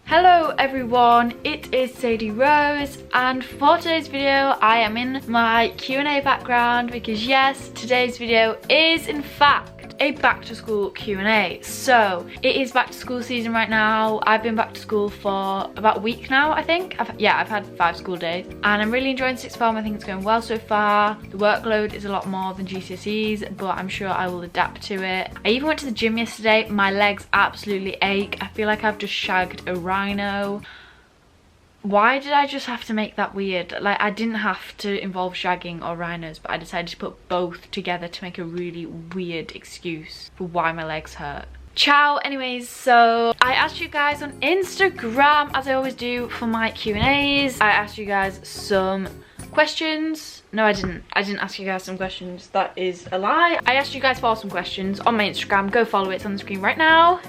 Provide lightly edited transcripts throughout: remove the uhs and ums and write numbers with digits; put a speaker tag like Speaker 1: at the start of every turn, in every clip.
Speaker 1: Hello everyone, it is Sadie Rose, and for today's video I am in my Q&A background because yes, today's video is in fact a back to school Q&A. So it is back to school season right now. I've been back to school for about a week now, I think. I've had 5 school days and I'm really enjoying sixth form. I think it's going well so far. The workload is a lot more than GCSEs, but I'm sure I will adapt to it. I even went to the gym yesterday. My legs absolutely ache. I feel like I've just shagged a rhino. Why did I just have to make that weird? Like, I didn't have to involve shagging or rhinos, but I decided to put both together to make a really weird excuse for why my legs hurt. Ciao. Anyways, so I asked you guys on Instagram, as I always do for my Q&As. I asked you guys some questions. No, I didn't ask you guys some questions. That is a lie. I asked you guys for some questions on my Instagram. Go follow it. It's on the screen right now.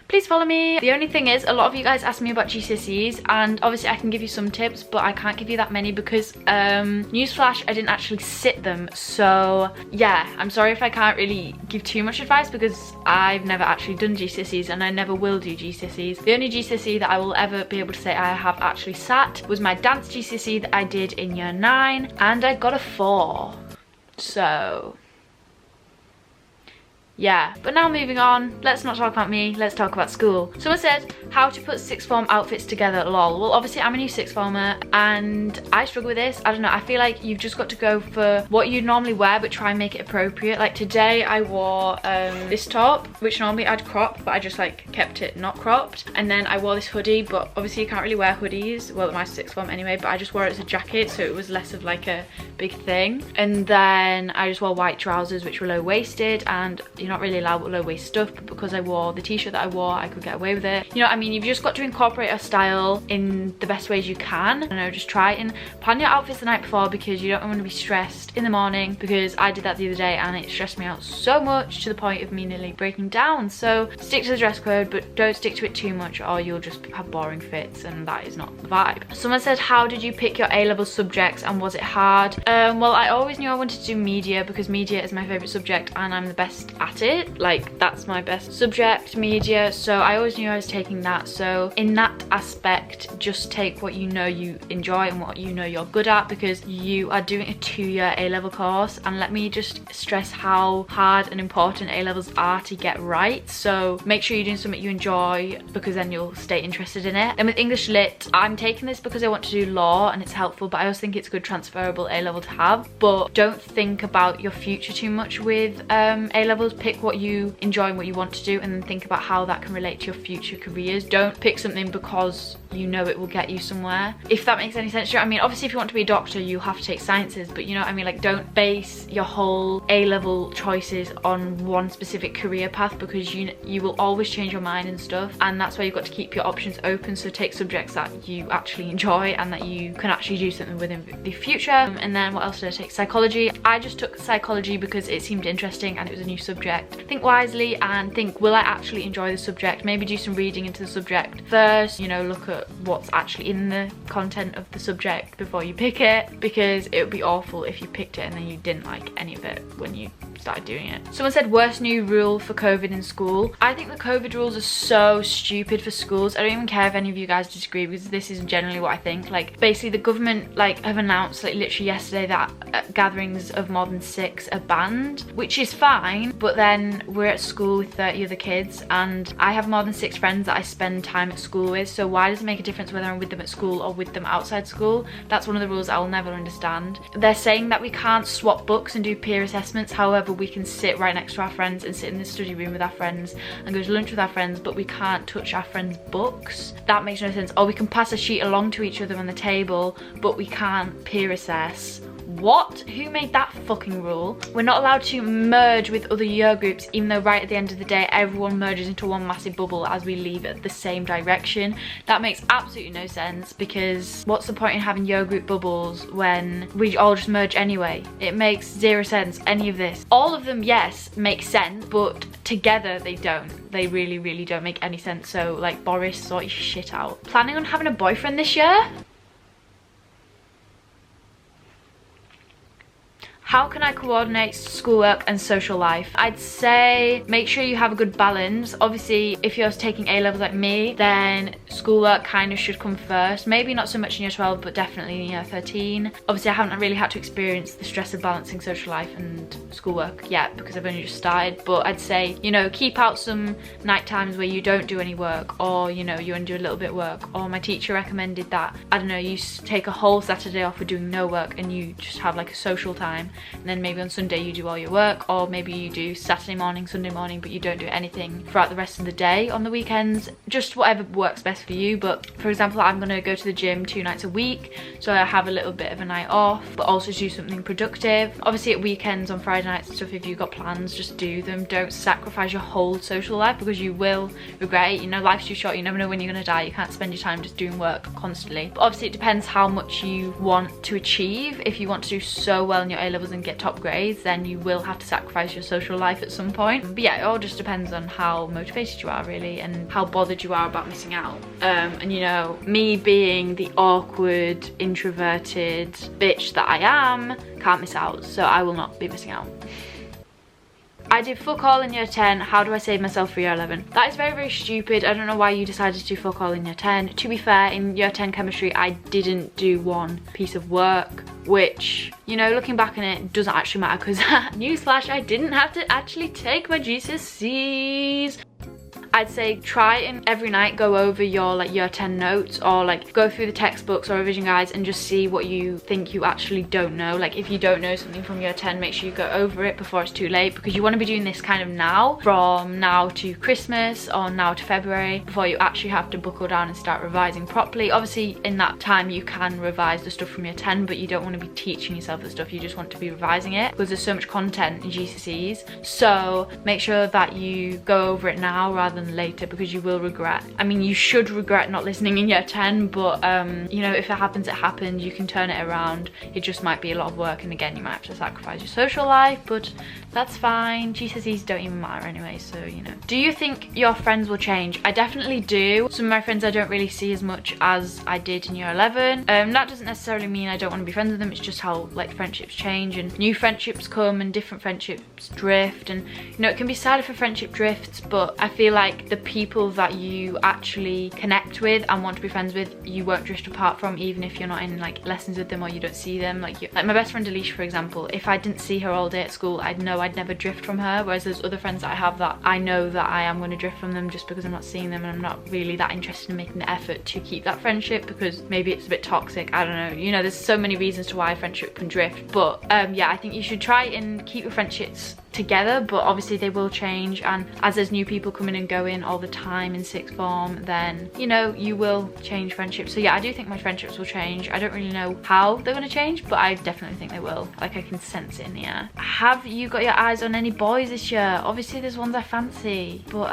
Speaker 1: Please follow me. The only thing is, a lot of you guys ask me about GCSEs, and obviously I can give you some tips, but I can't give you that many because newsflash, I didn't actually sit them. So yeah, I'm sorry if I can't really give too much advice because I've never actually done GCSEs and I never will do GCSEs. The only GCSE that I will ever be able to say I have actually sat was my dance GCSE that I did in year 9, and I got a 4. So yeah, but now moving on, let's not talk about me, let's talk about school. Someone said how to put sixth form outfits together, lol. Well, obviously I'm a new sixth former and I struggle with this. I don't know, I feel like you've just got to go for what you normally wear but try and make it appropriate. Like today I wore this top, which normally I'd crop, but I just like kept it not cropped. And then I wore this hoodie, but obviously you can't really wear hoodies, well at my sixth form anyway, but I just wore it as a jacket so it was less of like a big thing. And then I just wore white trousers which were low-waisted, and you're not really allowed low-waist stuff, but because I wore the t-shirt that I wore I could get away with it. You know what I mean? You've just got to incorporate a style in the best ways you can. I don't know, just try and plan your outfits the night before because you don't want to be stressed in the morning, because I did that the other day and it stressed me out so much to the point of me nearly breaking down. So stick to the dress code, but don't stick to it too much or you'll just have boring fits, and that is not the vibe. Someone said, how did you pick your A-level subjects and was it hard? Well, I always knew I wanted to do media because media is my favourite subject and I'm the best at it. Like, that's my best subject, media, so I always knew I was taking that. So in that aspect, just take what you know you enjoy and what you know you're good at, because you are doing a 2-year A-level course, and let me just stress how hard and important A-levels are to get right. So make sure you're doing something you enjoy because then you'll stay interested in it. Then with English Lit, I'm taking this because I want to do law and it's helpful, but I also think it's a good transferable A-level to have. But don't think about your future too much with A-levels. Pick what you enjoy and what you want to do, and then think about how that can relate to your future careers. Don't pick something because you know it will get you somewhere, if that makes any sense. You know what I mean? Obviously if you want to be a doctor you have to take sciences, but you know what I mean, like don't base your whole A-level choices on one specific career path, because you will always change your mind and stuff, and that's why you've got to keep your options open. So take subjects that you actually enjoy and that you can actually do something with in the future. And then what else did I take? Psychology. I just took psychology because it seemed interesting and it was a new subject. Think wisely and think, will I actually enjoy the subject? Maybe do some reading into the subject first, you know, look at what's actually in the content of the subject before you pick it, because it would be awful if you picked it and then you didn't like any of it when you started doing it. Someone said worst new rule for COVID in school. I think the COVID rules are so stupid for schools. I don't even care if any of you guys disagree, because this is generally what I think. Like basically the government like have announced like literally yesterday that gatherings of more than 6 are banned, which is fine, but then we're at school with 30 other kids and I have more than 6 friends that I spend time at school with, so why does it make a difference whether I'm with them at school or with them outside school? That's one of the rules I'll never understand. They're saying that we can't swap books and do peer assessments, however we can sit right next to our friends and sit in the study room with our friends and go to lunch with our friends, but we can't touch our friends' books. That makes no sense. Or we can pass a sheet along to each other on the table, but we can't peer assess. What? Who made that fucking rule? We're not allowed to merge with other year groups, even though right at the end of the day everyone merges into one massive bubble as we leave at the same direction. That makes absolutely no sense, because what's the point in having year group bubbles when we all just merge anyway? It makes 0 sense, any of this. All of them, yes, make sense, but together they don't. They really, really don't make any sense. So like, Boris, sort your shit out. Planning on having a boyfriend this year? how can I coordinate schoolwork and social life? I'd say make sure you have a good balance. Obviously, if you're taking A-levels like me, then schoolwork kind of should come first. Maybe not so much in year 12, but definitely in year 13. Obviously, I haven't really had to experience the stress of balancing social life and schoolwork yet because I've only just started. But I'd say, you know, keep out some night times where you don't do any work, or, you know, you only do a little bit of work. Or my teacher recommended that, I don't know, you take a whole Saturday off for doing no work and you just have like a social time, and then maybe on Sunday you do all your work, or maybe you do Saturday morning, Sunday morning, but you don't do anything throughout the rest of the day on the weekends. Just whatever works best for you. But for example, I'm gonna go to the gym 2 nights a week, so I have a little bit of a night off, but also do something productive. Obviously at weekends, on Friday nights and stuff, if you've got plans, just do them. Don't sacrifice your whole social life because you will regret it. You know, life's too short, you never know when you're gonna die. You can't spend your time just doing work constantly. But obviously it depends how much you want to achieve. If you want to do so well in your A-levels and get top grades, then you will have to sacrifice your social life at some point. But yeah, it all just depends on how motivated you are really, and how bothered you are about missing out. And you know, me being the awkward, introverted bitch that I am, can't miss out, so I will not be missing out. I did fuck all in year 10, how do I save myself for year 11? That is very, very stupid. I don't know why you decided to do fuck all in year 10. To be fair, in year 10 chemistry, I didn't do one piece of work, which, you know, looking back on it, doesn't actually matter because, newsflash, I didn't have to actually take my GCSEs. I'd say try and every night go over your like year 10 notes, or like go through the textbooks or revision guides and just see what you think you actually don't know. Like if you don't know something from year 10, make sure you go over it before it's too late, because you want to be doing this kind of now, from now to Christmas or now to February, before you actually have to buckle down and start revising properly. Obviously in that time you can revise the stuff from year 10, but you don't want to be teaching yourself the stuff, you just want to be revising it because there's so much content in GCSEs. So make sure that you go over it now rather than later, because you will regret. I mean, you should regret not listening in year 10, but you know, if it happens, it happened. You can turn it around. It just might be a lot of work, and again, you might have to sacrifice your social life, but that's fine. GCSEs don't even matter anyway, so you know. Do you think your friends will change? I definitely do. Some of my friends I don't really see as much as I did in year 11. That doesn't necessarily mean I don't want to be friends with them. It's just how like friendships change and new friendships come and different friendships drift, and you know, it can be sad if a friendship drifts, but I feel like the people that you actually connect with and want to be friends with, you won't drift apart from, even if you're not in like lessons with them or you don't see them. Like my best friend Alicia, for example, if I didn't see her all day at school, I'd know I'd never drift from her, whereas there's other friends that I have that I know that I am going to drift from them just because I'm not seeing them, and I'm not really that interested in making the effort to keep that friendship because maybe it's a bit toxic. I don't know, you know, there's so many reasons to why a friendship can drift. But yeah, I think you should try and keep your friendships together, but obviously they will change, and as there's new people coming and going all the time in sixth form, then you know, you will change friendships. So yeah, I do think my friendships will change. I don't really know how they're going to change, but I definitely think they will. Like I can sense it in the air. Have you got your eyes on any boys this year? Obviously there's ones I fancy, but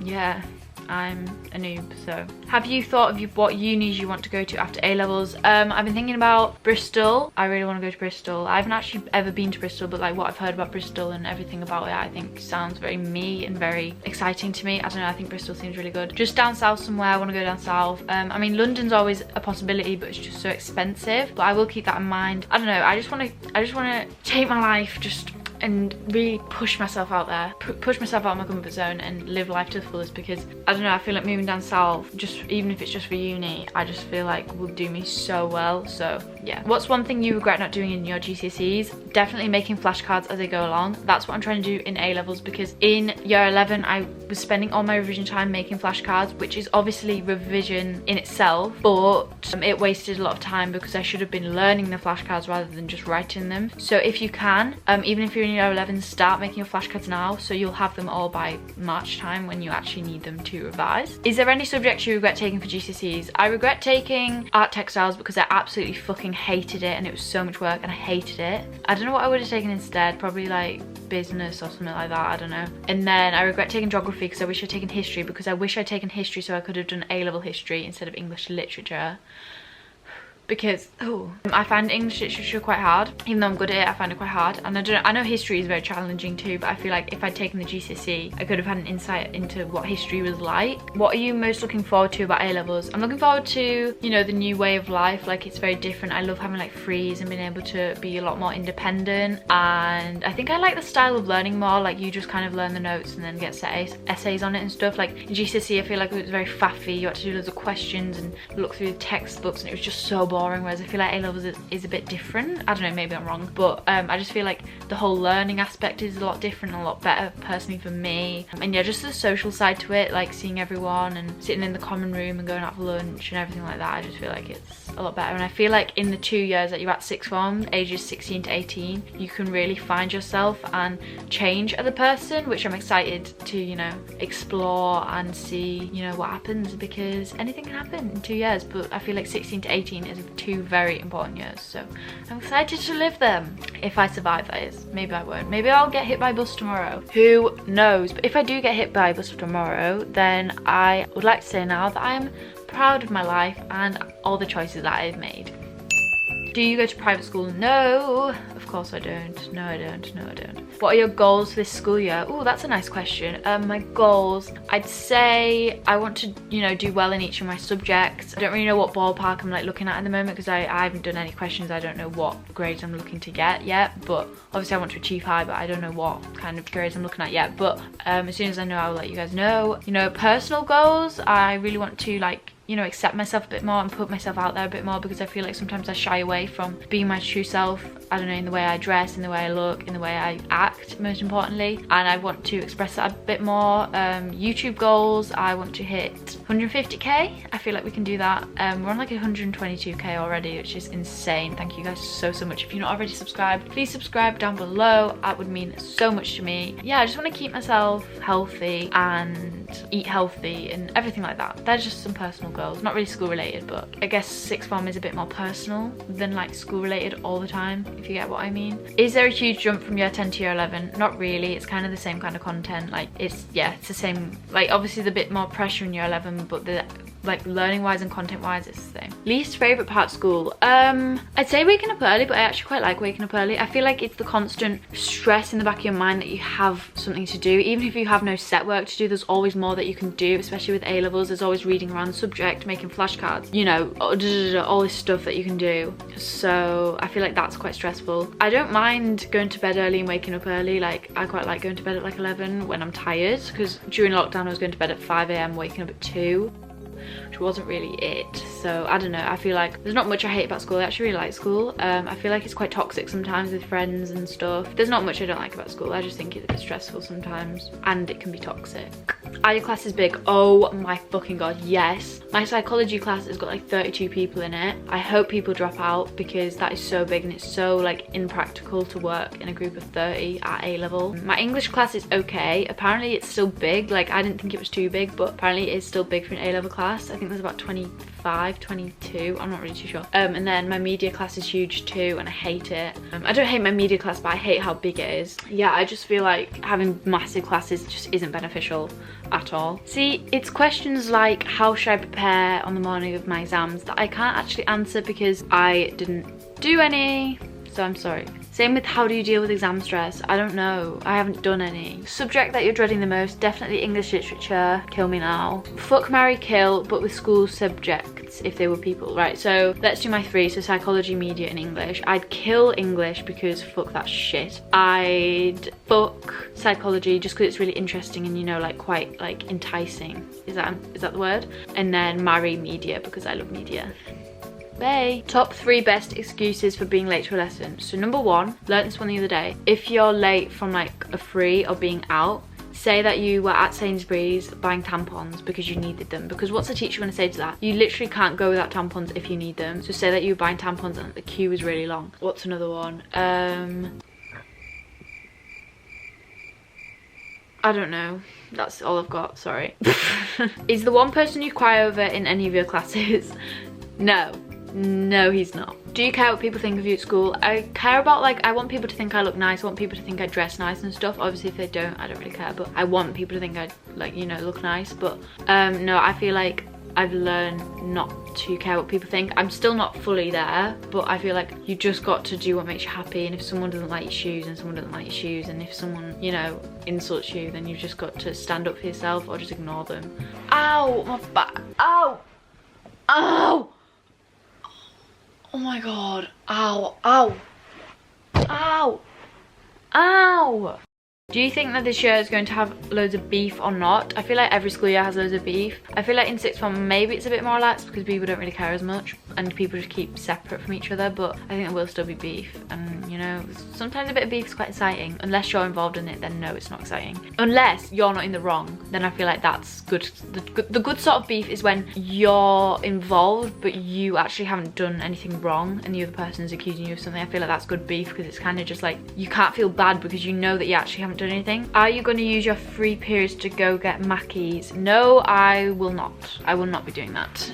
Speaker 1: yeah, I'm a noob. So have you thought of what unis you want to go to after A-levels? I've been thinking about Bristol. I really want to go to Bristol. I haven't actually ever been to Bristol, but like what I've heard about Bristol and everything about it, I think sounds very me and very exciting to me. I don't know, I think Bristol seems really good. Just down south somewhere, I want to go down south. I mean, London's always a possibility, but it's just so expensive, but I will keep that in mind. I don't know, I just want to take my life just and really push myself out there, push myself out of my comfort zone and live life to the fullest, because I don't know, I feel like moving down south, just even if it's just for uni, I just feel like will do me so well. So yeah. What's one thing you regret not doing in your GCSEs? Definitely making flashcards as I go along. That's what I'm trying to do in A-levels, because in year 11 I was spending all my revision time making flashcards, which is obviously revision in itself, but it wasted a lot of time because I should have been learning the flashcards rather than just writing them. So if you can, even if you're in year 11, start making your flashcards now, so you'll have them all by March time when you actually need them to revise. Is there any subjects you regret taking for GCSEs? I regret taking art textiles because I absolutely fucking hated it, and it was so much work and I hated it. I don't know what I would have taken instead, probably like business or something like that, I don't know. And then I regret taking geography because I wish I'd taken history, because I wish I'd taken history so I could have done A-level history instead of English literature. because I find English literature quite hard. Even though I'm good at it, I find it quite hard. And I know history is very challenging too, but I feel like if I'd taken the GCSE, I could have had an insight into what history was like. What are you most looking forward to about A-levels? I'm looking forward to, you know, the new way of life. Like, it's very different. I love having like frees and being able to be a lot more independent. And I think I like the style of learning more. Like, you just kind of learn the notes and then get set essays on it and stuff. Like in GCSE, I feel like it was very faffy. You had to do loads of questions and look through the textbooks, and it was just so boring. Whereas I feel like A-levels is a bit different. I don't know, maybe I'm wrong, but I just feel like the whole learning aspect is a lot different, a lot better personally for me. And yeah, just the social side to it, like seeing everyone and sitting in the common room and going out for lunch and everything like that. I just feel like it's a lot better. And I feel like in the 2 years that you're at sixth form, ages 16 to 18, you can really find yourself and change as a person, which I'm excited to, you know, explore and see, you know, what happens, because anything can happen in 2 years. But I feel like 16 to 18 is 2 very important years, so I'm excited to live them. If I survive, that is. Maybe I won't. Maybe I'll get hit by a bus tomorrow. Who knows? But if I do get hit by a bus tomorrow, then I would like to say now that I am proud of my life and all the choices that I've made. Do you go to private school? No, of course I don't. No, I don't. No, I don't. What are your goals for this school year? Oh, that's a nice question. My goals, I'd say I want to, you know, do well in each of my subjects. I don't really know what ballpark I'm like looking at the moment, because I haven't done any questions. I don't know what grades I'm looking to get yet, but obviously I want to achieve high, but I don't know what kind of grades I'm looking at yet. But as soon as I know, I will let you guys know. You know, personal goals, I really want to, like, you know, accept myself a bit more and put myself out there a bit more, because I feel like sometimes I shy away from being my true self. I don't know, in the way I dress, in the way I look, in the way I act, most importantly. And I want to express that a bit more. YouTube goals, I want to hit 150k. I feel like we can do that. We're on like 122k already, which is insane. Thank you guys so much. If you're not already subscribed, please subscribe down below. That would mean so much to me. Yeah, I just want to keep myself healthy and eat healthy and everything like that. That's just some personal goals, not really school related, but I guess sixth form is a bit more personal than like school related all the time, if you get what I mean. Is there a huge jump from year 10 to year 11? Not really. It's kind of the same kind of content. Like, it's, yeah, it's the same. Like, obviously there's a bit more pressure in year 11, but the, like, learning wise and content wise, it's the same. Least favorite part of school? I'd say waking up early, but I actually quite like waking up early. I feel like it's the constant stress in the back of your mind that you have something to do. Even if you have no set work to do, there's always more that you can do, especially with A-levels. There's always reading around the subject, making flashcards, you know, all this stuff that you can do. So I feel like that's quite stressful. I don't mind going to bed early and waking up early. Like, I quite like going to bed at like 11 when I'm tired, because during lockdown I was going to bed at 5 AM, waking up at 2. Which wasn't really it. So I don't know, I feel like there's not much I hate about school. I actually really like school. I feel like it's quite toxic sometimes with friends and stuff. There's not much I don't like about school. I just think it's a bit stressful sometimes and it can be toxic. Are your classes big? Oh my fucking god, yes. My psychology class has got like 32 people in it. I hope people drop out, because that is so big and it's so like impractical to work in a group of 30 at A level. My English class is okay. Apparently it's still big. Like, I didn't think it was too big, but apparently it is still big for an A level class. I think there's about 25, 22. I'm not really too sure. And then my media class is huge too, and I hate it. I don't hate my media class, but I hate how big it is. Yeah, I just feel like having massive classes just isn't beneficial at all. See, it's questions like how should I prepare on the morning of my exams that I can't actually answer because I didn't do any, so I'm sorry. Same with how do you deal with exam stress? I don't know. I haven't done any. Subject that you're dreading the most? Definitely English literature. Kill me now. Fuck, marry, kill, but with school subjects if they were people. Right, so let's do my 3. So psychology, media, and English. I'd kill English because fuck that shit. I'd fuck psychology just because it's really interesting and, you know, like quite like enticing. Is that the word? And then marry media because I love media. Bay. Top 3 best excuses for being late to a lesson. So number 1, learned this one the other day. If you're late from like a free or being out, say that you were at Sainsbury's buying tampons because you needed them. Because what's the teacher going to say to that? You literally can't go without tampons if you need them. So say that you were buying tampons and the queue was really long. What's another one? I don't know. That's all I've got, sorry. Is the one person you cry over in any of your classes? No. No, he's not. Do you care what people think of you at school? I care about, like, I want people to think I look nice. I want people to think I dress nice and stuff. Obviously, if they don't, I don't really care. But I want people to think I, like, you know, look nice. But no, I feel like I've learned not to care what people think. I'm still not fully there, but I feel like you just got to do what makes you happy, and if someone doesn't like your shoes, and someone doesn't like your shoes, and if someone, you know, insults you, then you've just got to stand up for yourself or just ignore them. Ow, my back, ow, ow, oh my god, ow, ow, ow, ow. Do you think that this year is going to have loads of beef or not? I feel like every school year has loads of beef. I feel like in sixth form maybe it's a bit more relaxed because people don't really care as much and people just keep separate from each other, but I think there will still be beef, and you know, sometimes a bit of beef is quite exciting. Unless you're involved in it, then no, it's not exciting. Unless you're not in the wrong, then I feel like that's good. The good sort of beef is when you're involved but you actually haven't done anything wrong and the other person's accusing you of something. I feel like that's good beef because it's kind of just like you can't feel bad because you know that you actually haven't done anything. Are you going to use your free periods to go get Mackies? No, I will not. I will not be doing that.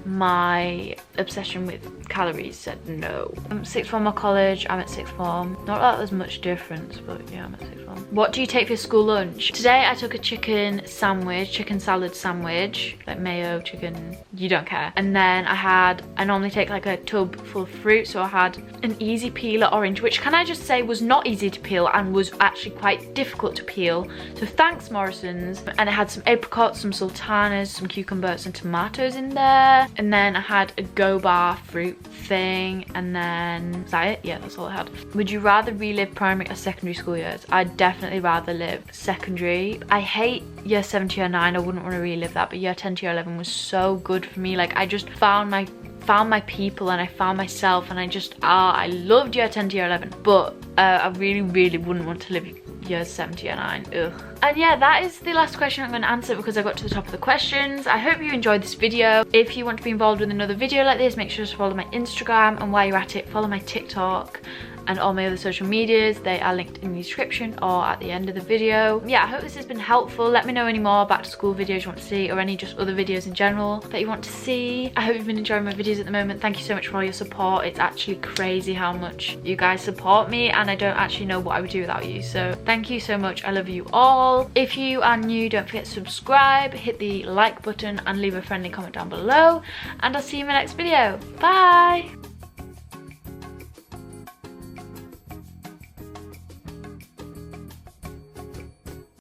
Speaker 1: My obsession with calories said no. Sixth form or college? I'm at sixth form. Not that there's much difference, but yeah, I'm at sixth form. What do you take for school lunch? Today I took a chicken sandwich, chicken salad sandwich, like mayo, chicken, you don't care. And then I normally take like a tub full of fruit, so I had an easy peeler orange, which can I just say was not easy to peel and was actually quite difficult to peel. So thanks Morrison's. And it had some apricots, some sultanas, some cucumber, some tomatoes in there. And then I had a Go Bar fruit thing, and then is that it? Yeah, that's all I had. Would you rather relive primary or secondary school years? I'd definitely rather live secondary. I hate year 7 to year 9. I wouldn't want to relive that, but year 10 to year 11 was so good for me. Like I just found my people and I found myself, and I loved year 10 to year 11, but I really wouldn't want to live years 7 to year 9. Ugh. And yeah, that is the last question I'm going to answer because I got to the top of the questions. I hope you enjoyed this video. If you want to be involved with another video like this, make sure to follow my Instagram, and while you're at it, follow my TikTok and all my other social medias. They are linked in the description or at the end of the video. Yeah, I hope this has been helpful. Let me know any more back to school videos you want to see, or any just other videos in general that you want to see. I hope you've been enjoying my videos at the moment. Thank you so much for all your support. It's actually crazy how much you guys support me, and I don't actually know what I would do without you, so thank you so much. I love you all. If you are new, don't forget to subscribe, hit the like button, and leave a friendly comment down below, and I'll see you in my next video. Bye.